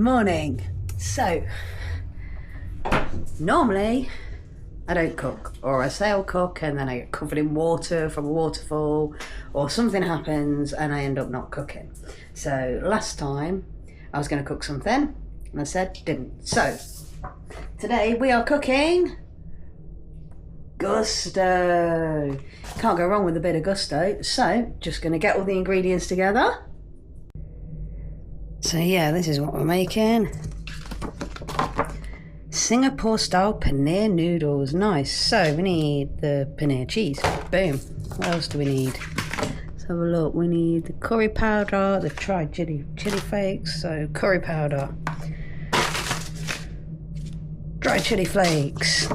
Morning. So, normally I don't cook, or I say I'll cook and then I get covered in water from a waterfall, or something happens and I end up not cooking. So last time I was going to cook something and I said didn't. So today we are cooking gusto. Can't go wrong with a bit of gusto. So just going to get all the ingredients together. So yeah, this is what we're making. Singapore style paneer noodles. Nice. So we need the paneer cheese. Boom. What else do we need? Let's have a look. We need the curry powder, the dried chili flakes. So curry powder, dried chili flakes,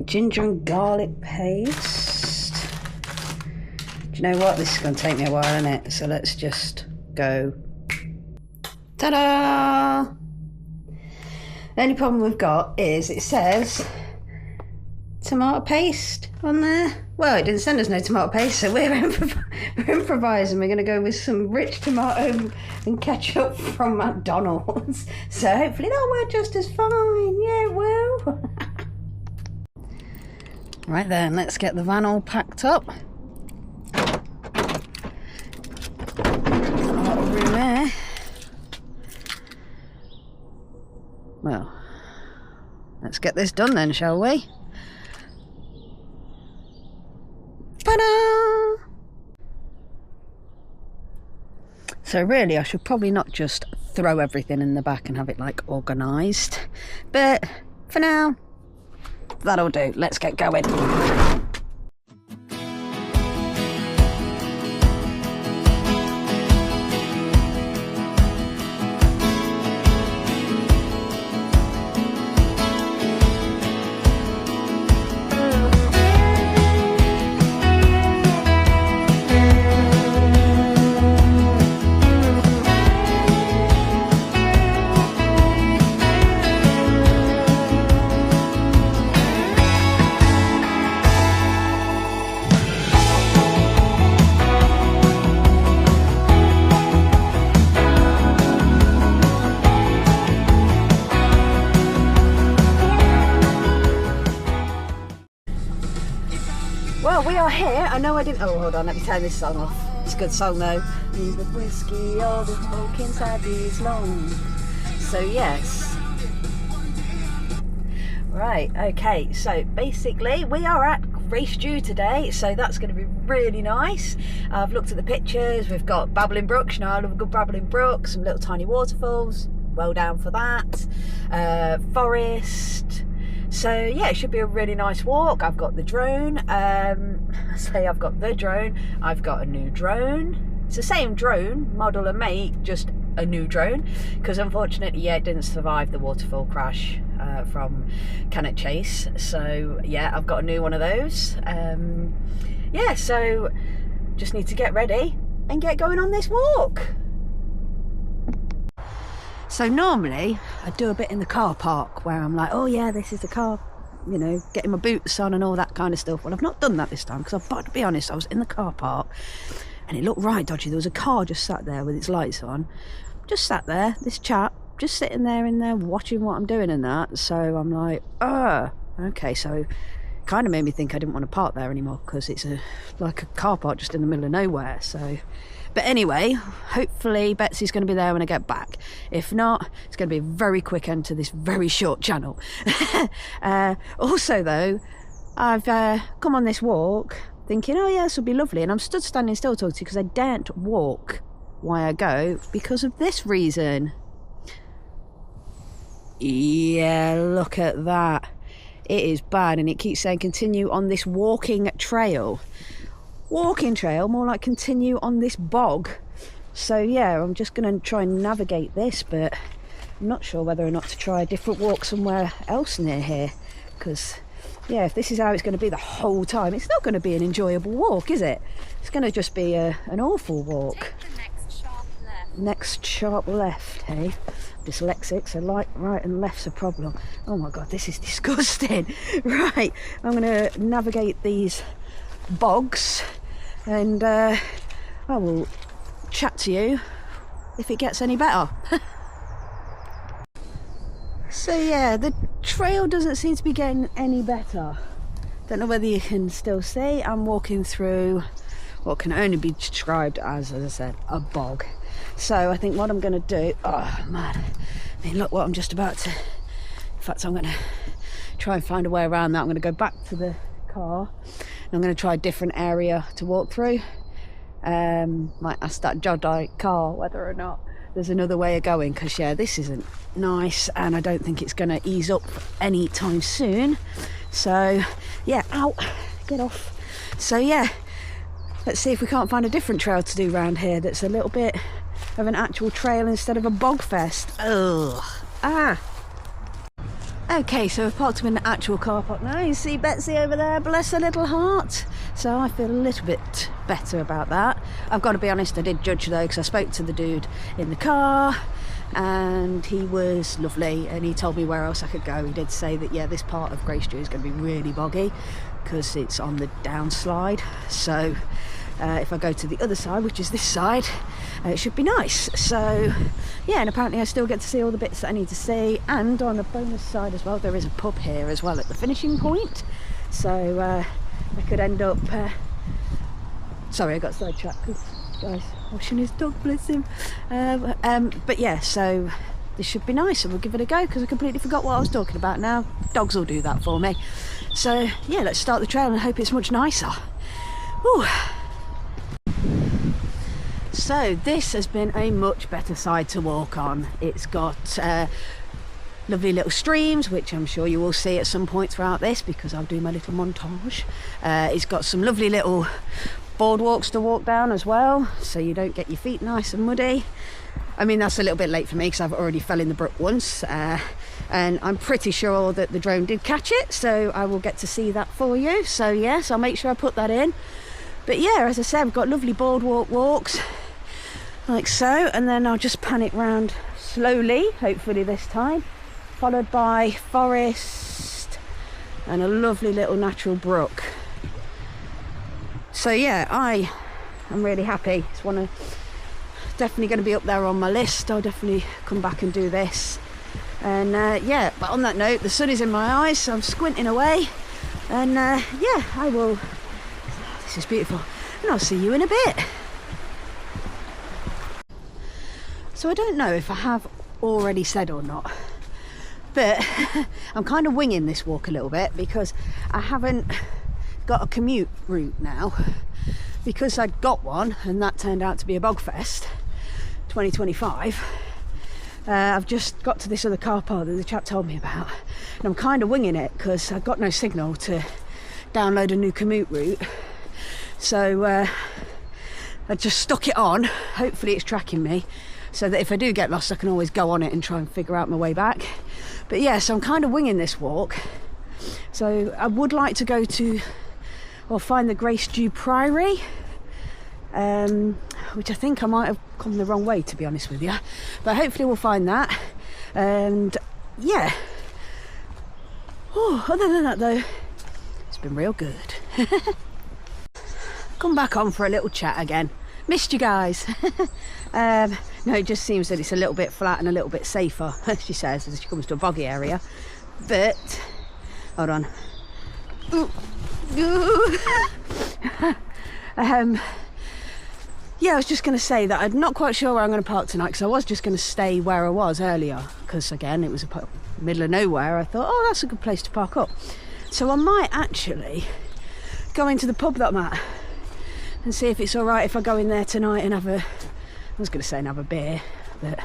ginger and garlic paste. Do you know what? This is going to take me a while, isn't it? So let's just go. Ta-da! The only problem we've got is it says tomato paste on there. Well, it didn't send us no tomato paste, so we're improvising. We're going to go with some rich tomato and ketchup from McDonald's. So hopefully that'll work just as fine. Yeah, it will. Right then, let's get the van all packed up. A lot of room there. Well, let's get this done then, shall we? Ta-da! So really, I should probably not just throw everything in the back and have it like organised. But for now, that'll do. Let's get going. Well, we are here. I know I didn't. Oh, hold on. Let me turn this song off. It's a good song though. The whiskey, all the smoke inside these lungs. So yes. Right. Okay. So basically, we are at Grace Dieu today. So that's going to be really nice. I've looked at the pictures. We've got babbling brooks. You know, I love a good babbling brook. Some little tiny waterfalls. Well down for that. Forest. So yeah, it should be a really nice walk. I've got the drone. I've got the drone. I've got a new drone. It's the same drone, model and make, just a new drone. Because unfortunately, yeah, it didn't survive the waterfall crash from Cannock Chase. So yeah, I've got a new one of those. Yeah, so just need to get ready and get going on this walk. So normally I do a bit in the car park where I'm like, oh yeah, this is the car, you know, getting my boots on and all that kind of stuff. Well, I've not done that this time because I've got to be honest, I was in the car park and it looked right dodgy. There was a car just sat there with its lights on, just sat there, this chap just sitting there in there watching what I'm doing and that. So I'm like, okay, so kind of made me think I didn't want to park there anymore because it's like a car park just in the middle of nowhere. So but anyway, hopefully Betsy's going to be there when I get back. If not, it's going to be a very quick end to this very short channel. Also though, I've come on this walk thinking, oh yeah, this will be lovely. And I'm standing still talking to you because I daren't walk while I go because of this reason. Yeah, look at that. It is bad and it keeps saying continue on this walking trail. Walking trail, more like continue on this bog. So yeah, I'm just going to try and navigate this, but I'm not sure whether or not to try a different walk somewhere else near here, because yeah, if this is how it's going to be the whole time, it's not going to be an enjoyable walk, is it? It's going to just be an awful walk. Take the next sharp left. Next sharp left, hey? Dyslexic, so right and left's a problem. Oh my god, this is disgusting. Right, I'm going to navigate these bogs and I will chat to you if it gets any better. So yeah, the trail doesn't seem to be getting any better. Don't know whether you can still see. I'm walking through what can only be described as I said, a bog. So I think what I'm going to do, oh man, I mean, look what I'm just about to, in fact I'm going to try and find a way around that. I'm going to go back to the car and I'm going to try a different area to walk through. Might ask that Jodite car whether or not there's another way of going, because yeah, this isn't nice and I don't think it's going to ease up anytime soon. So yeah, ow, get off. So yeah, let's see if we can't find a different trail to do around here that's a little bit of an actual trail instead of a bog fest. Ugh. Ah. Okay, so we've parked up in the actual car park now. You see Betsy over there, bless her little heart. So I feel a little bit better about that. I've got to be honest, I did judge though, because I spoke to the dude in the car and he was lovely and he told me where else I could go. He did say that yeah, this part of Grace Dieu is going to be really boggy because it's on the downslide. So if I go to the other side, which is this side, it should be nice. So yeah, and apparently I still get to see all the bits that I need to see, and on the bonus side as well, there is a pub here as well at the finishing point. So I could end up sorry, I got sidetracked because guy's washing his dog, bless him. But yeah, so this should be nice and we'll give it a go, because I completely forgot what I was talking about now. Dogs will do that for me. So yeah, let's start the trail and hope it's much nicer. Whew. So this has been a much better side to walk on. It's got lovely little streams, which I'm sure you will see at some point throughout this because I'll do my little montage. It's got some lovely little boardwalks to walk down as well, so you don't get your feet nice and muddy. I mean, that's a little bit late for me because I've already fell in the brook once, and I'm pretty sure that the drone did catch it, so I will get to see that for you. So yes, I'll make sure I put that in. But yeah, as I said, we've got lovely boardwalk walks like so, and then I'll just pan it round slowly, hopefully this time, followed by forest and a lovely little natural brook. So yeah, I am really happy. It's definitely going to be up there on my list. I'll definitely come back and do this. And yeah, but on that note, the sun is in my eyes, so I'm squinting away, and yeah, I will, this is beautiful, and I'll see you in a bit. So I don't know if I have already said or not, but I'm kind of winging this walk a little bit because I haven't got a commute route now, because I'd got one and that turned out to be a Bogfest 2025. I've just got to this other car park that the chap told me about, and I'm kind of winging it because I've got no signal to download a new commute route. So I just stuck it on, hopefully it's tracking me, so that if I do get lost I can always go on it and try and figure out my way back. But yeah, so I'm kind of winging this walk. So I would like to go to or find the Grace Dieu Priory, which I think I might have come the wrong way, to be honest with you, but hopefully we'll find that. And yeah, other than that though, it's been real good. Come back on for a little chat again. Missed you guys. No, it just seems that it's a little bit flat and a little bit safer, she says, as she comes to a boggy area. But hold on. Yeah, I was just going to say that I'm not quite sure where I'm going to park tonight, because I was just going to stay where I was earlier, because again it was a middle of nowhere. I thought, oh, that's a good place to park up. So I might actually go into the pub that I'm at and see if it's all right if I go in there tonight and have a, I was going to say and have a beer, but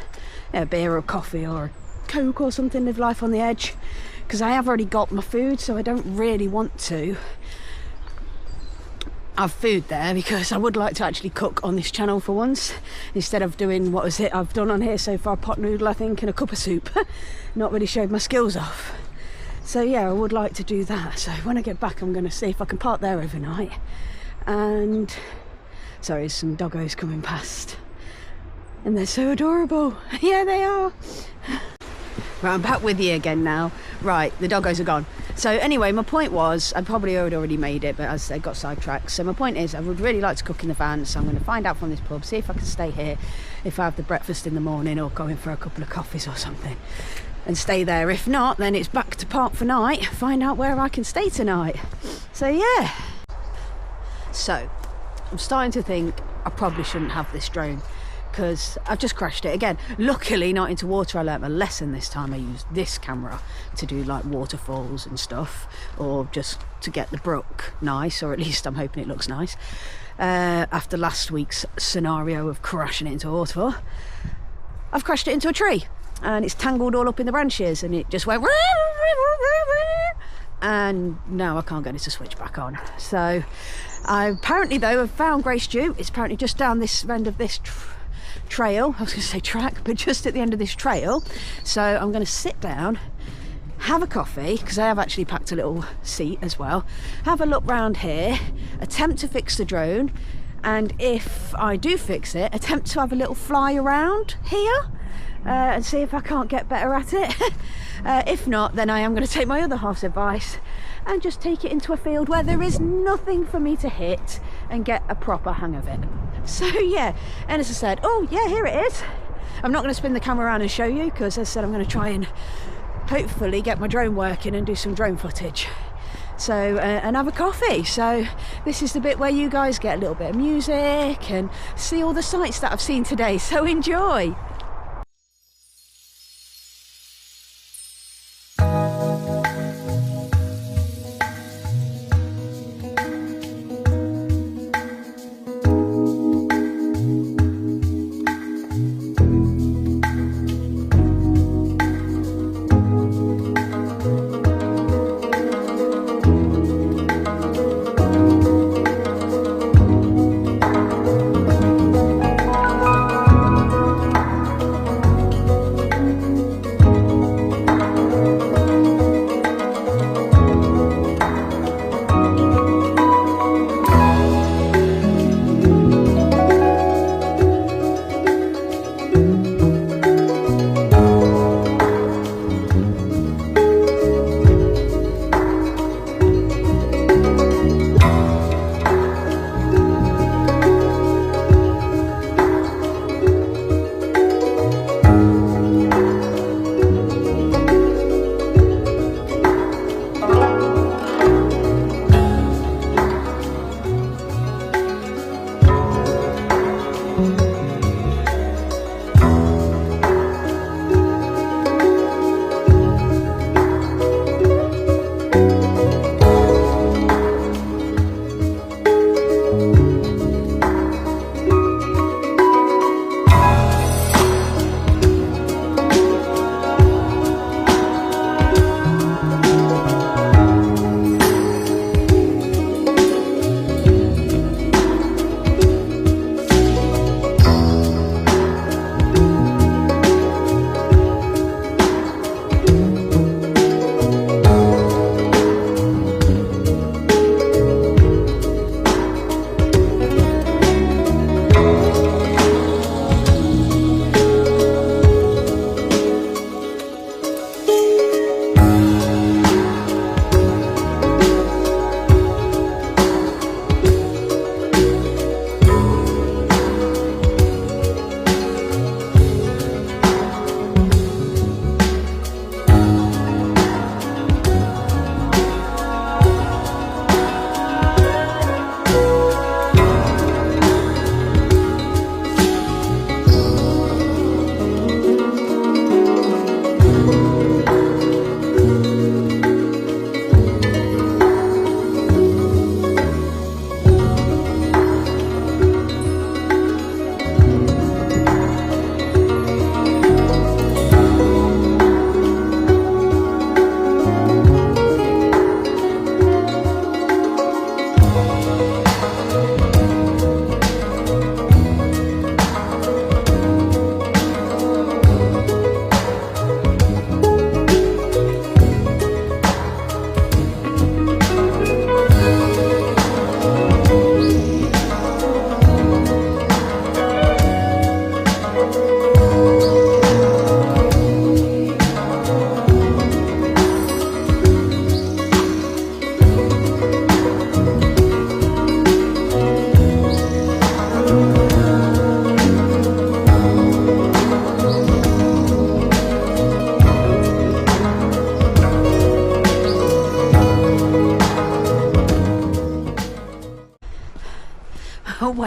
yeah, a beer or a coffee or a Coke or something, live life on the edge, because I have already got my food, so I don't really want to have food there, because I would like to actually cook on this channel for once, instead of doing, what was it I've done on here so far, pot noodle I think and a cup of soup. Not really showed my skills off. So yeah, I would like to do that. So when I get back I'm going to see if I can park there overnight. And sorry, there's some doggos coming past and they're so adorable. Yeah, they are. Right, I'm back with you again now. Right, the doggos are gone. So anyway, my point was, I probably had already made it, but as I got sidetracked. So my point is, I would really like to cook in the van, so I'm going to find out from this pub, see if I can stay here, if I have the breakfast in the morning, or go in for a couple of coffees or something. and stay there. If not, then it's back to park for night, find out where I can stay tonight. So yeah, so I'm starting to think I probably shouldn't have this drone, because I've just crashed it again. Luckily not into water. I learnt a lesson this time. I used this camera to do like waterfalls and stuff, or just to get the brook nice, or at least I'm hoping it looks nice, after last week's scenario of crashing it into a waterfall. I've crashed it into a tree and it's tangled all up in the branches, and it just went, and now I can't get it to switch back on. So I apparently though have found Grace Dieu. It's apparently just down this end of this trail. I was going to say track, but just at the end of this trail. So I'm going to sit down, have a coffee, because I have actually packed a little seat as well, have a look round here, attempt to fix the drone, and if I do fix it, attempt to have a little fly around here and see if I can't get better at it. If not, then I am going to take my other half's advice and just take it into a field where there is nothing for me to hit and get a proper hang of it. So yeah, and as I said, oh yeah, here it is. I'm not going to spin the camera around and show you, because as I said, I'm going to try and hopefully get my drone working and do some drone footage. So and have a coffee. So this is the bit where you guys get a little bit of music and see all the sights that I've seen today. So enjoy.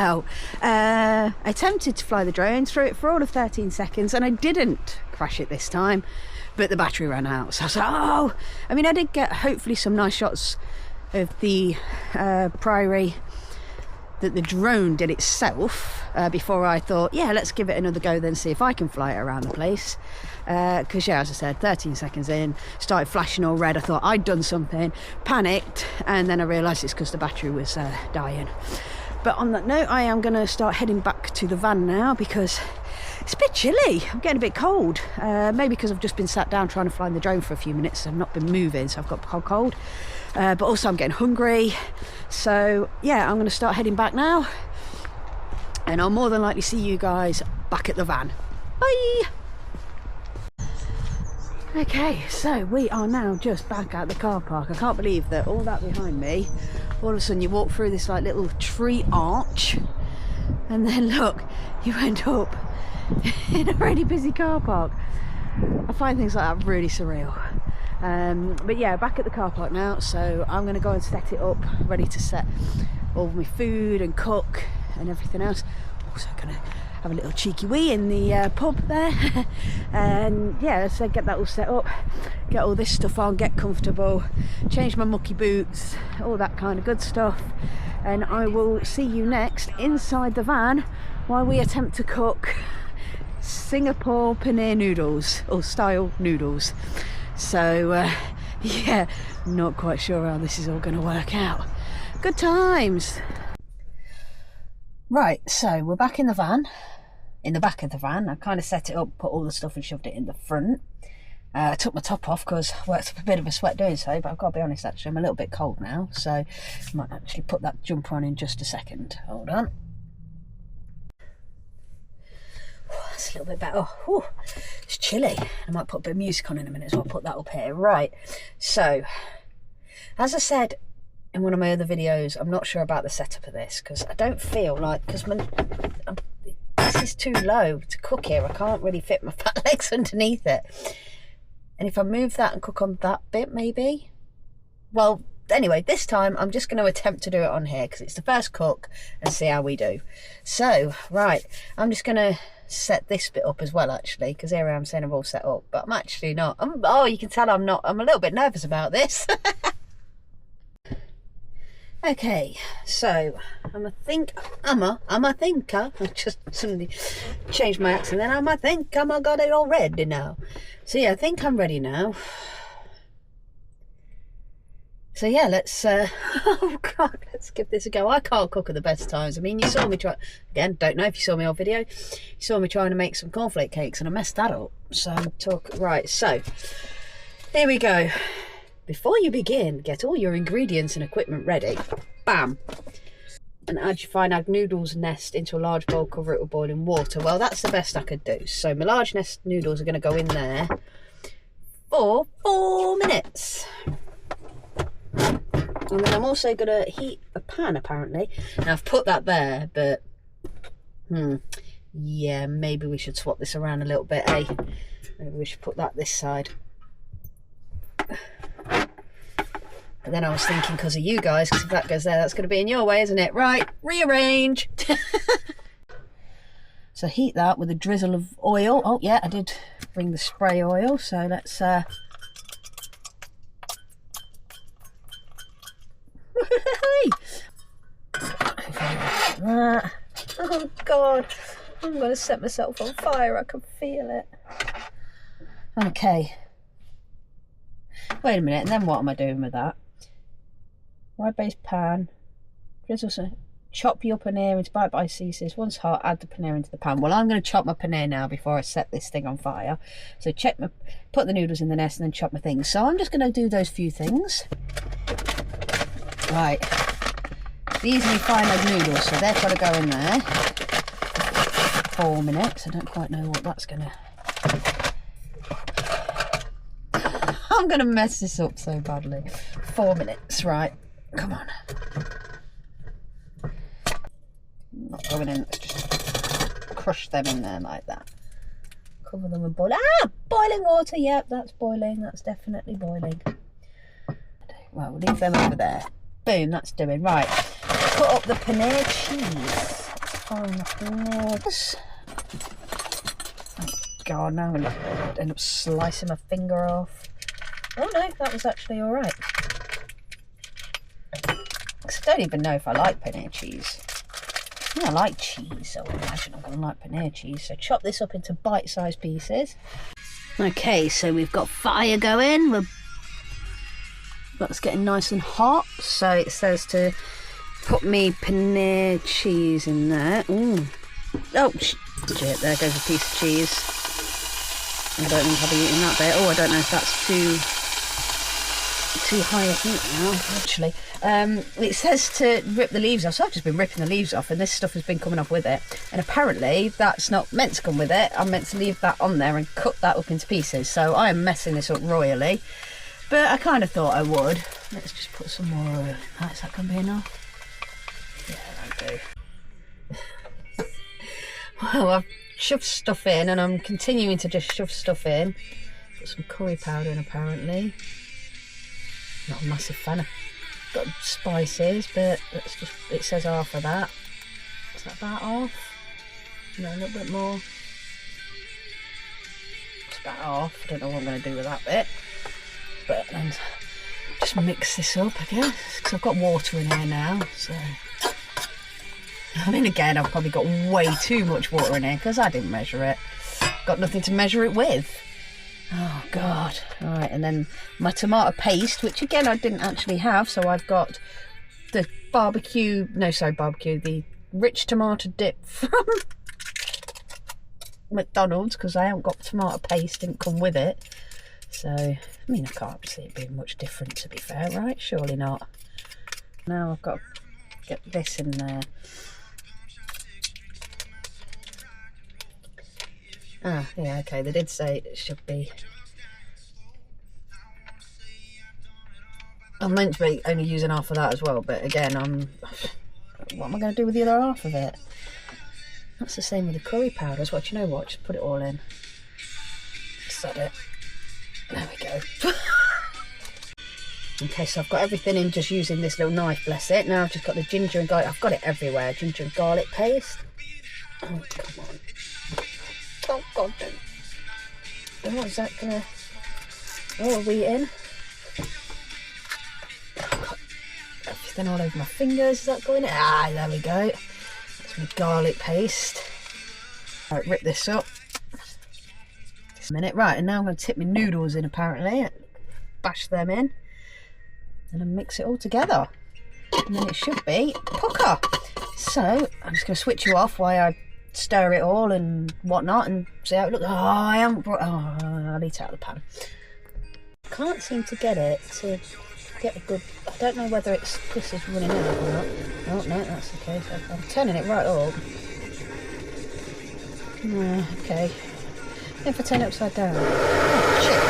Well, I attempted to fly the drone through it for all of 13 seconds and I didn't crash it this time, but the battery ran out. So I was like, oh, I mean, I did get hopefully some nice shots of the priory that the drone did itself before I thought, yeah, let's give it another go then, see if I can fly it around the place. Because yeah, as I said, 13 seconds in, started flashing all red. I thought I'd done something, panicked, and then I realised it's because the battery was dying. But on that note, I am going to start heading back to the van now because it's a bit chilly. I'm getting a bit cold. Maybe because I've just been sat down trying to fly the drone for a few minutes and not been moving, so I've got cold. But also I'm getting hungry. So yeah, I'm going to start heading back now. And I'll more than likely see you guys back at the van. Bye! Okay, so we are now just back at the car park. I can't believe that all that behind me, all of a sudden you walk through this like little tree arch and then look, you end up in a really busy car park. I find things like that really surreal. But yeah, back at the car park now, so I'm going to go and set it up, ready to set all my food and cook and everything else. Also going to have a little cheeky wee in the pub there. And yeah, so get that all set up, get all this stuff on, get comfortable, change my mucky boots, all that kind of good stuff. And I will see you next inside the van while we attempt to cook Singapore paneer noodles, or style noodles. So yeah, not quite sure how this is all going to work out. Good times. Right, so we're back in the van, in the back of the van. I kind of set it up, put all the stuff and shoved it in the front. I took my top off because I worked up a bit of a sweat doing so, but I've got to be honest, actually I'm a little bit cold now, so I might actually put that jumper on in just a second. Hold on. That's a little bit better. Oh, it's chilly. I might put a bit of music on in a minute, so I'll put that up here. Right, so as I said in one of my other videos, I'm not sure about the setup of this because I don't feel like, because this is too low to cook here. I can't really fit my fat legs underneath it. And if I move that and cook on that bit, maybe. Well, anyway, this time I'm just going to attempt to do it on here because it's the first cook and see how we do. So, right, I'm just going to set this bit up as well, actually, because here I am saying I'm all set up, but I'm actually not. Oh, you can tell I'm not. I'm a little bit nervous about this. Okay, so I'm a thinker. I just suddenly changed my accent. Then I think I got it all ready now. So yeah, I think I'm ready now. So yeah, let's oh god, let's give this a go. I can't cook at the best times. I mean, you saw me try, again, don't know if you saw my old video, you saw me trying to make some cornflake cakes and I messed that up. So right, so here we go. Before you begin, get all your ingredients and equipment ready. Bam! And add your fine egg noodles nest into a large bowl, cover it with boiling water. Well, that's the best I could do. So my large nest noodles are going to go in there for 4 minutes. And then I'm also going to heat a pan, apparently. Now, I've put that there, but yeah, maybe we should swap this around a little bit, eh? Maybe we should put that this side. But then I was thinking, because of you guys, because if that goes there, that's going to be in your way, isn't it? Right, rearrange. So heat that with a drizzle of oil. Oh yeah, I did bring the spray oil, so let's oh god, I'm going to set myself on fire. I can feel it. Okay. Wait a minute, and then what am I doing with that? Wide base pan, drizzle some, chop your paneer into bite-sized pieces. Once hot, add the paneer into the pan. Well, I'm going to chop my paneer now before I set this thing on fire. So put the noodles in the nest and then chop my things. So I'm just going to do those few things. Right, these are my fine egg noodles, so they've got to go in there. 4 minutes. I don't quite know what that's going to... I'm going to mess this up so badly. 4 minutes, right. Come on. Not going in, let's just crush them in there like that. Cover them with boiling. Boiling water, yep, that's boiling. That's definitely boiling. Well, we'll leave them over there. Boom, that's doing. Right, cut up the paneer cheese. find my fingers. Oh God, now I'm going to end up slicing my finger off. Oh no, that was actually alright. I don't even know if I like paneer cheese. I like cheese, so I imagine I'm going to like paneer cheese. So chop this up into bite-sized pieces. Okay, so we've got fire going. That's getting nice and hot. So it says to put me paneer cheese in there. Ooh. Oh, shit, there goes a piece of cheese. I don't think I'll be eating that bit. Oh, I don't know if that's too high a heat now, actually. It says to rip the leaves off, so I've just been ripping the leaves off, and this stuff has been coming off with it. And apparently that's not meant to come with it. I'm meant to leave that on there and cut that up into pieces. So I am messing this up royally, but I kind of thought I would. Let's just put some more oil. Is that going to be enough? Yeah, that'll do. Well, I've shoved stuff in, and I'm continuing to just shove stuff in. Put some curry powder in, apparently. Not a massive fan of spices, but let's just, it says half of that. Is that about half? No, a little bit more. It's about half. I don't know what I'm going to do with that bit, but then just mix this up, I guess, because I've got water in here now. So I mean, again, I've probably got way too much water in here because I didn't measure it. Got nothing to measure it with. Oh God. Alright, and then my tomato paste, which again I didn't actually have, so I've got the the rich tomato dip from McDonald's, because I haven't got tomato paste, didn't come with it. So, I mean, I can't see it being much different, to be fair, right? Surely not. Now I've got to get this in there. Ah, yeah, okay, they did say it should be. I'm meant to be only using half of that as well, but again, what am I going to do with the other half of it? That's the same with the curry powders. Well, you know what? Just put it all in. Set it. There we go. Okay, so I've got everything in just using this little knife, bless it. Now I've just got the ginger and garlic. I've got it everywhere. Ginger and garlic paste. Oh, come on. Oh God, don't. Oh, is that gonna... Oh, are we in? Everything all over my fingers. Is that going in? Ah, there we go. That's my garlic paste. Right, rip this up. Just a minute. Right, and now I'm going to tip my noodles in, apparently. Bash them in. And then mix it all together. And then it should be pucker. So, I'm just going to switch you off while I stir it all and whatnot and see how it looks. Oh, I haven't brought... Oh, I'll eat it out of the pan. Can't seem to get it to get a good... I don't know whether it's this is running out or not. Oh, no, that's okay. So I'm turning it right up. Okay. If I turn it upside down... Oh, shit.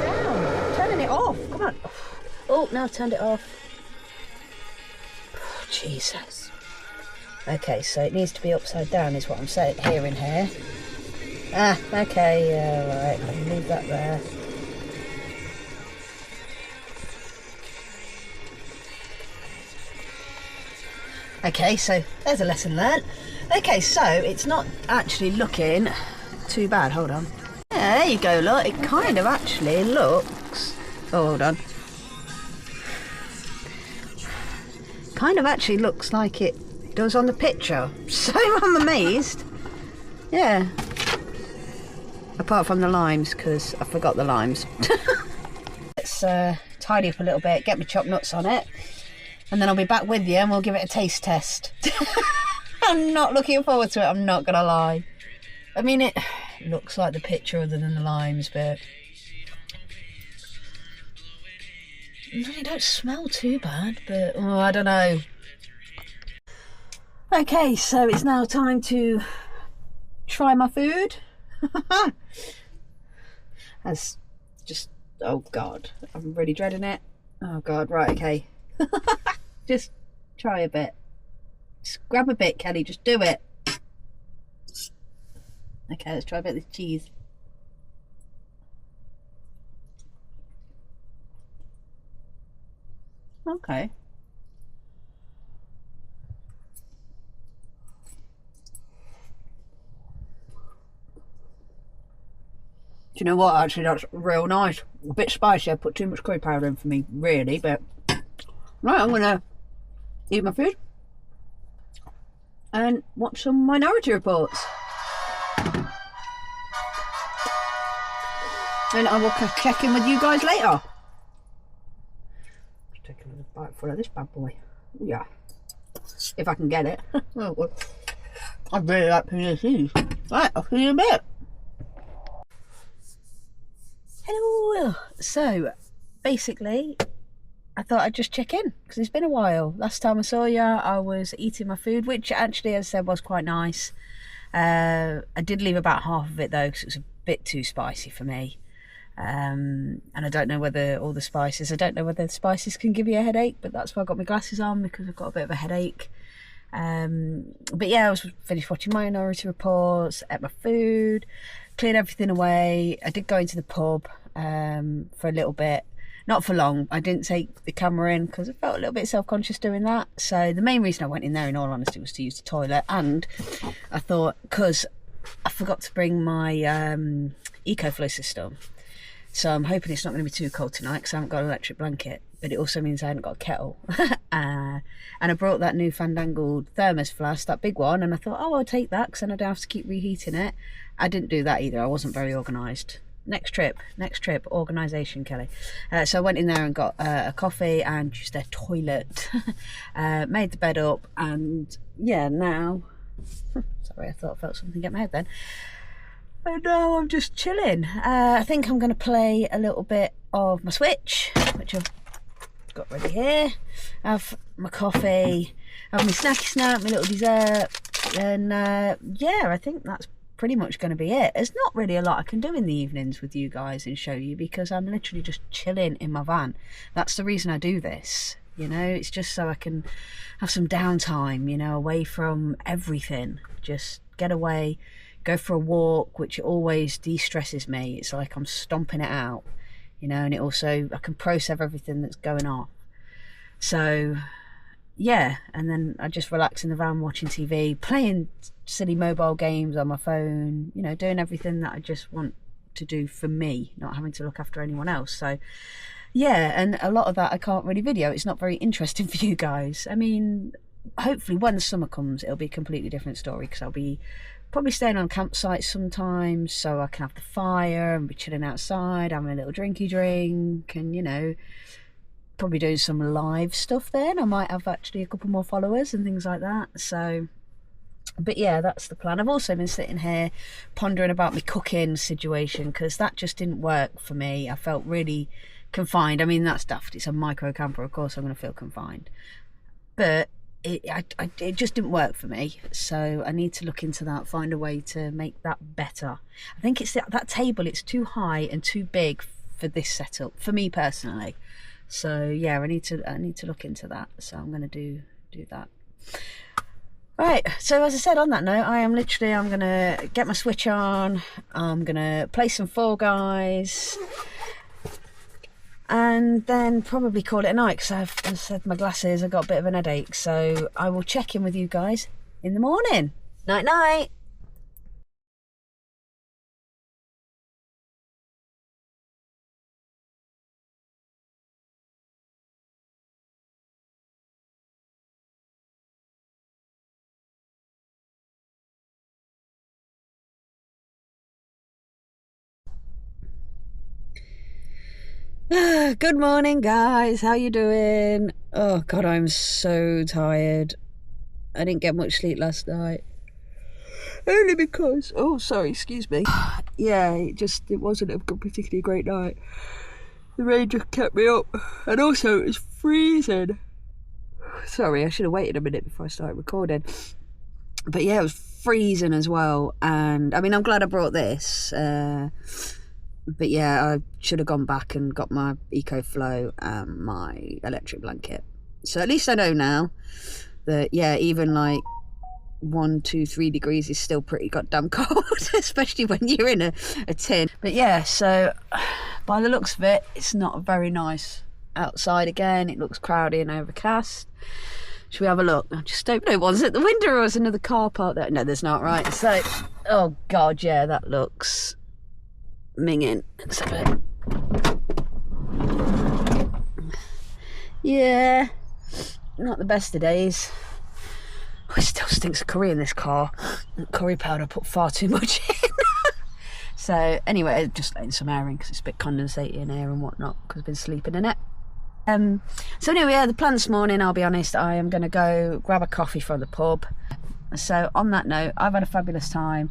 Turn it down. I'm turning it off. Come on. Oh, now I've turned it off. Jesus. Okay, so it needs to be upside down is what I'm saying, hearing here. Ah, okay, yeah, right, I'll leave that there. Okay, so there's a lesson learnt. Okay, so it's not actually looking too bad. Hold on. Yeah, there you go, look. It kind of actually looks... Oh, hold on. Kind of actually looks like it does on the picture, so I'm amazed. Yeah, apart from the limes, because I forgot the limes. Let's tidy up a little bit, get my chopped nuts on it, and then I'll be back with you and we'll give it a taste test. I'm not looking forward to it, I'm not gonna lie. I mean, it looks like the picture other than the limes, but they don't smell too bad, but oh, I don't know. Okay, so it's now time to try my food. That's just, oh God, I'm really dreading it. Oh God, right, okay. Just try a bit. Just grab a bit, Kelly, just do it. Okay, let's try a bit of this cheese. Okay. you know what? Actually, that's real nice. A bit spicy. I put too much curry powder in for me, really. But right, I'm gonna eat my food and watch some Minority Reports. And I will check in with you guys later. Let's take another bite full of this bad boy. Ooh, yeah. If I can get it. I really like paneer cheese. Right, I'll see you in a bit. Hello. So, basically, I thought I'd just check in because it's been a while. Last time I saw you, I was eating my food, which actually, as I said, was quite nice. I did leave about half of it though because it was a bit too spicy for me. And I don't know whether all the spices, can give you a headache, but that's why I got my glasses on, because I've got a bit of a headache. But yeah, I was finished watching Minority Reports, ate my food, cleared everything away. I did go into the pub for a little bit, not for long. I didn't take the camera in because I felt a little bit self-conscious doing that. So the main reason I went in there, in all honesty, was to use the toilet. And I thought, because I forgot to bring my EcoFlow system, so I'm hoping it's not going to be too cold tonight because I haven't got an electric blanket, but it also means I haven't got a kettle. And I brought that new fandangled thermos flask, that big one, and I thought, oh, I'll take that because then I don't have to keep reheating it. I didn't do that either. I wasn't very organised. Next trip, organisation, Kelly. So I went in there and got a coffee and used their toilet. Made the bed up, and yeah, now... Sorry, I thought I felt something get my head then. And now I'm just chilling. I think I'm going to play a little bit of my Switch, which I've got ready here. Have my coffee, have my snacky snack, my little dessert, and yeah, I think that's pretty much going to be it. There's not really a lot I can do in the evenings with you guys and show you because I'm literally just chilling in my van. That's the reason I do this. You know, it's just so I can have some downtime, you know, away from everything. Just get away, go for a walk, which always de-stresses me. It's like I'm stomping it out, you know, and it also, I can process everything that's going on. So, yeah, and then I just relax in the van watching TV, playing silly mobile games on my phone, you know, doing everything that I just want to do for me, not having to look after anyone else. So, yeah, and a lot of that I can't really video. It's not very interesting for you guys. I mean, hopefully when the summer comes, it'll be a completely different story because I'll be probably staying on campsites sometimes, so I can have the fire and be chilling outside, having a little drinky drink, and you know, probably doing some live stuff then. I might have actually a couple more followers and things like that. So, but yeah, that's the plan. I've also been sitting here pondering about my cooking situation because that just didn't work for me. I felt really confined. I mean, that's daft. It's a micro camper, of course I'm going to feel confined, but it just didn't work for me. So I need to look into that, find a way to make that better. I think it's that table, it's too high and too big for this setup for me personally. So yeah, I need to look into that. So I'm going to do that. Right, so as I said, on that note, I'm going to get my Switch on, I'm going to play some Fall Guys, and then probably call it a night because I've, as I said, my glasses, I've got a bit of an headache. So I will check in with you guys in the morning. Night night. Good morning, guys. How you doing? Oh God, I'm so tired. I didn't get much sleep last night. Only because, oh sorry, excuse me. Yeah, it wasn't a particularly great night. The rain just kept me up, and also it was freezing. Sorry, I should have waited a minute before I started recording. But yeah, it was freezing as well, and I mean, I'm glad I brought this. But yeah, I should have gone back and got my EcoFlow and my electric blanket. So at least I know now that, yeah, even like 1, 2, 3 degrees is still pretty goddamn cold, especially when you're in a tin. But yeah, so by the looks of it, it's not very nice outside again. It looks cloudy and overcast. Should we have a look? I just don't know. Was it the window or was another car park there? No, there's not, right? So, oh God, yeah, that looks minging. Let's have it. Yeah, not the best of days. Oh, it still stinks of curry in this car. Curry powder, I put far too much in. So anyway, just letting some air in because it's a bit condensated in air and whatnot because I've been sleeping in it. So anyway, yeah, the plan this morning, I'll be honest, I am going to go grab a coffee from the pub. So on that note, I've had a fabulous time.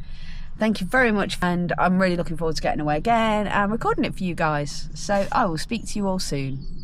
Thank you very much, and I'm really looking forward to getting away again and recording it for you guys. So I will speak to you all soon.